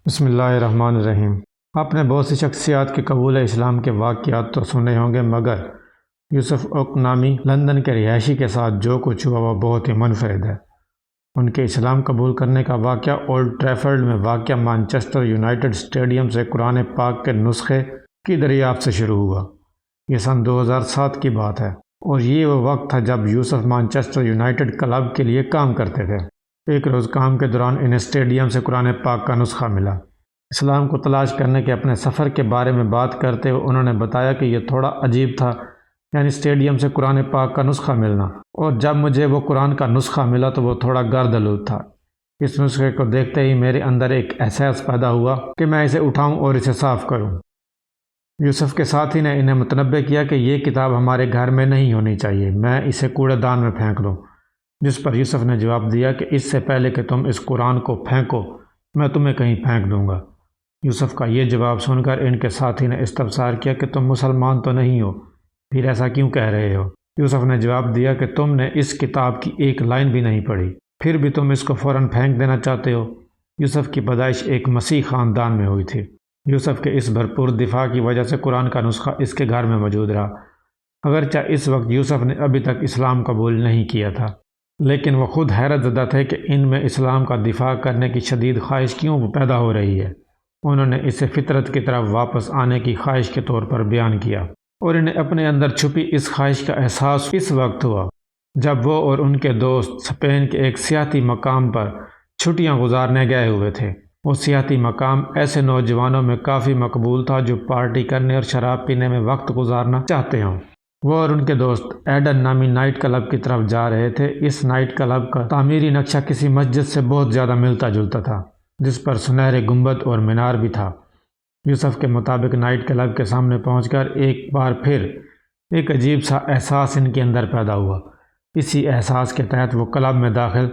بسم اللہ الرحمن الرحیم۔ آپ نے بہت سی شخصیات کے قبول اسلام کے واقعات تو سنے ہوں گے، مگر یوسف اوک نامی لندن کے رہائشی کے ساتھ جو کچھ ہوا وہ بہت ہی منفرد ہے۔ ان کے اسلام قبول کرنے کا واقعہ اولڈ ٹریفرڈ میں واقع مانچسٹر یونائیٹڈ اسٹیڈیم سے قرآن پاک کے نسخے کی دریافت سے شروع ہوا۔ یہ سن 2007 کی بات ہے، اور یہ وہ وقت تھا جب یوسف مانچسٹر یونائیٹڈ کلب کے لیے کام کرتے تھے۔ ایک روز کام کے دوران انہیں اسٹیڈیم سے قرآن پاک کا نسخہ ملا۔ اسلام کو تلاش کرنے کے اپنے سفر کے بارے میں بات کرتے ہوئے انہوں نے بتایا کہ یہ تھوڑا عجیب تھا، یعنی اسٹیڈیم سے قرآن پاک کا نسخہ ملنا، اور جب مجھے وہ قرآن کا نسخہ ملا تو وہ تھوڑا گرد آلود تھا۔ اس نسخے کو دیکھتے ہی میرے اندر ایک احساس پیدا ہوا کہ میں اسے اٹھاؤں اور اسے صاف کروں۔ یوسف کے ساتھی نے انہیں متنبہ کیا کہ یہ کتاب ہمارے گھر میں نہیں ہونی چاہیے، میں اسے کوڑے دان میں پھینک دوں، جس پر یوسف نے جواب دیا کہ اس سے پہلے کہ تم اس قرآن کو پھینکو میں تمہیں کہیں پھینک دوں گا۔ یوسف کا یہ جواب سن کر ان کے ساتھی نے استفسار کیا کہ تم مسلمان تو نہیں ہو، پھر ایسا کیوں کہہ رہے ہو؟ یوسف نے جواب دیا کہ تم نے اس کتاب کی ایک لائن بھی نہیں پڑھی، پھر بھی تم اس کو فوراً پھینک دینا چاہتے ہو۔ یوسف کی پیدائش ایک مسیح خاندان میں ہوئی تھی۔ یوسف کے اس بھرپور دفاع کی وجہ سے قرآن کا نسخہ اس کے گھر میں موجود رہا، اگرچہ اس وقت یوسف نے ابھی تک اسلام قبول نہیں کیا تھا، لیکن وہ خود حیرت زدہ تھے کہ ان میں اسلام کا دفاع کرنے کی شدید خواہش کیوں پیدا ہو رہی ہے۔ انہوں نے اسے فطرت کی طرف واپس آنے کی خواہش کے طور پر بیان کیا، اور انہیں اپنے اندر چھپی اس خواہش کا احساس اس وقت ہوا جب وہ اور ان کے دوست اسپین کے ایک سیاحتی مقام پر چھٹیاں گزارنے گئے ہوئے تھے۔ وہ سیاحتی مقام ایسے نوجوانوں میں کافی مقبول تھا جو پارٹی کرنے اور شراب پینے میں وقت گزارنا چاہتے ہوں۔ وہ اور ان کے دوست ایڈن نامی نائٹ کلب کی طرف جا رہے تھے۔ اس نائٹ کلب کا تعمیری نقشہ کسی مسجد سے بہت زیادہ ملتا جلتا تھا، جس پر سنہرے گنبد اور مینار بھی تھا۔ یوسف کے مطابق نائٹ کلب کے سامنے پہنچ کر ایک بار پھر ایک عجیب سا احساس ان کے اندر پیدا ہوا۔ اسی احساس کے تحت وہ کلب میں داخل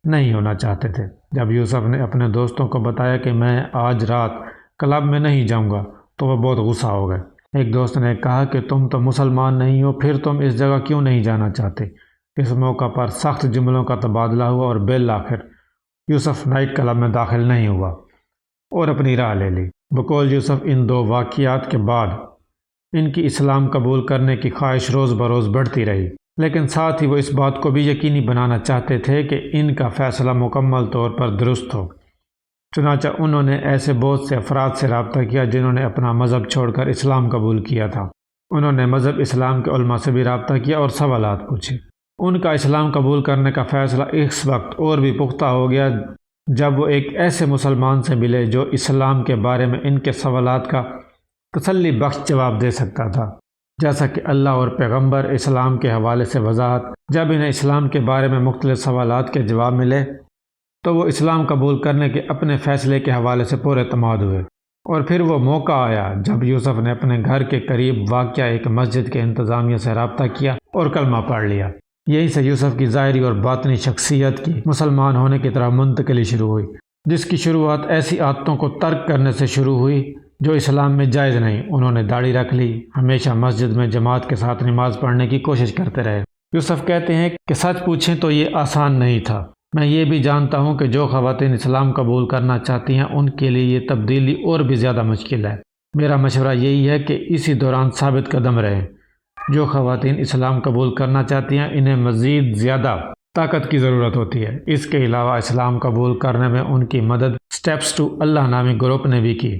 نہیں ہونا چاہتے تھے۔ جب یوسف نے اپنے دوستوں کو بتایا کہ میں آج رات کلب میں نہیں جاؤں گا تو وہ بہت غصہ ہو گئے۔ ایک دوست نے کہا کہ تم تو مسلمان نہیں ہو، پھر تم اس جگہ کیوں نہیں جانا چاہتے؟ اس موقع پر سخت جملوں کا تبادلہ ہوا اور بالآخر یوسف نائٹ کلب میں داخل نہیں ہوا اور اپنی راہ لے لی۔ بقول یوسف ان دو واقعات کے بعد ان کی اسلام قبول کرنے کی خواہش روز بروز بڑھتی رہی، لیکن ساتھ ہی وہ اس بات کو بھی یقینی بنانا چاہتے تھے کہ ان کا فیصلہ مکمل طور پر درست ہو۔ چنانچہ انہوں نے ایسے بہت سے افراد سے رابطہ کیا جنہوں نے اپنا مذہب چھوڑ کر اسلام قبول کیا تھا۔ انہوں نے مذہب اسلام کے علماء سے بھی رابطہ کیا اور سوالات پوچھے۔ ان کا اسلام قبول کرنے کا فیصلہ اس وقت اور بھی پختہ ہو گیا جب وہ ایک ایسے مسلمان سے ملے جو اسلام کے بارے میں ان کے سوالات کا تسلی بخش جواب دے سکتا تھا، جیسا کہ اللہ اور پیغمبر اسلام کے حوالے سے وضاحت۔ جب انہیں اسلام کے بارے میں مختلف سوالات کے جواب ملے تو وہ اسلام قبول کرنے کے اپنے فیصلے کے حوالے سے پر اعتماد ہوئے، اور پھر وہ موقع آیا جب یوسف نے اپنے گھر کے قریب واقع ایک مسجد کے انتظامیہ سے رابطہ کیا اور کلمہ پڑھ لیا۔ یہیں سے یوسف کی ظاہری اور باطنی شخصیت کی مسلمان ہونے کی طرف منتقلی شروع ہوئی، جس کی شروعات ایسی عادتوں کو ترک کرنے سے شروع ہوئی جو اسلام میں جائز نہیں۔ انہوں نے داڑھی رکھ لی، ہمیشہ مسجد میں جماعت کے ساتھ نماز پڑھنے کی کوشش کرتے رہے۔ یوسف کہتے ہیں کہ سچ پوچھیں تو یہ آسان نہیں تھا۔ میں یہ بھی جانتا ہوں کہ جو خواتین اسلام قبول کرنا چاہتی ہیں ان کے لیے یہ تبدیلی اور بھی زیادہ مشکل ہے۔ میرا مشورہ یہی ہے کہ اسی دوران ثابت قدم رہیں۔ جو خواتین اسلام قبول کرنا چاہتی ہیں انہیں مزید زیادہ طاقت کی ضرورت ہوتی ہے۔ اس کے علاوہ اسلام قبول کرنے میں ان کی مدد اسٹیپس ٹو اللہ نامی گروپ نے بھی کی۔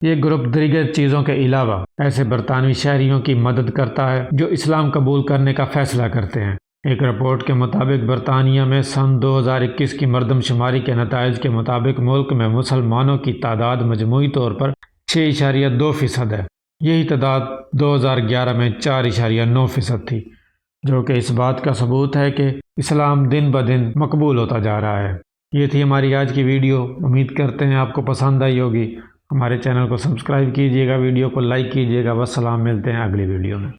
یہ گروپ دیگر چیزوں کے علاوہ ایسے برطانوی شہریوں کی مدد کرتا ہے جو اسلام قبول کرنے کا فیصلہ کرتے ہیں۔ ایک رپورٹ کے مطابق برطانیہ میں سن 2021 کی مردم شماری کے نتائج کے مطابق ملک میں مسلمانوں کی تعداد مجموعی طور پر 6.2% ہے۔ یہی تعداد 2011 میں 4.9% تھی، جو کہ اس بات کا ثبوت ہے کہ اسلام دن بدن مقبول ہوتا جا رہا ہے۔ یہ تھی ہماری آج کی ویڈیو، امید کرتے ہیں آپ کو پسند آئی ہوگی۔ ہمارے چینل کو سبسکرائب کیجیے گا، ویڈیو کو لائک کیجیے گا۔ والسلام، ملتے ہیں اگلی ویڈیو میں۔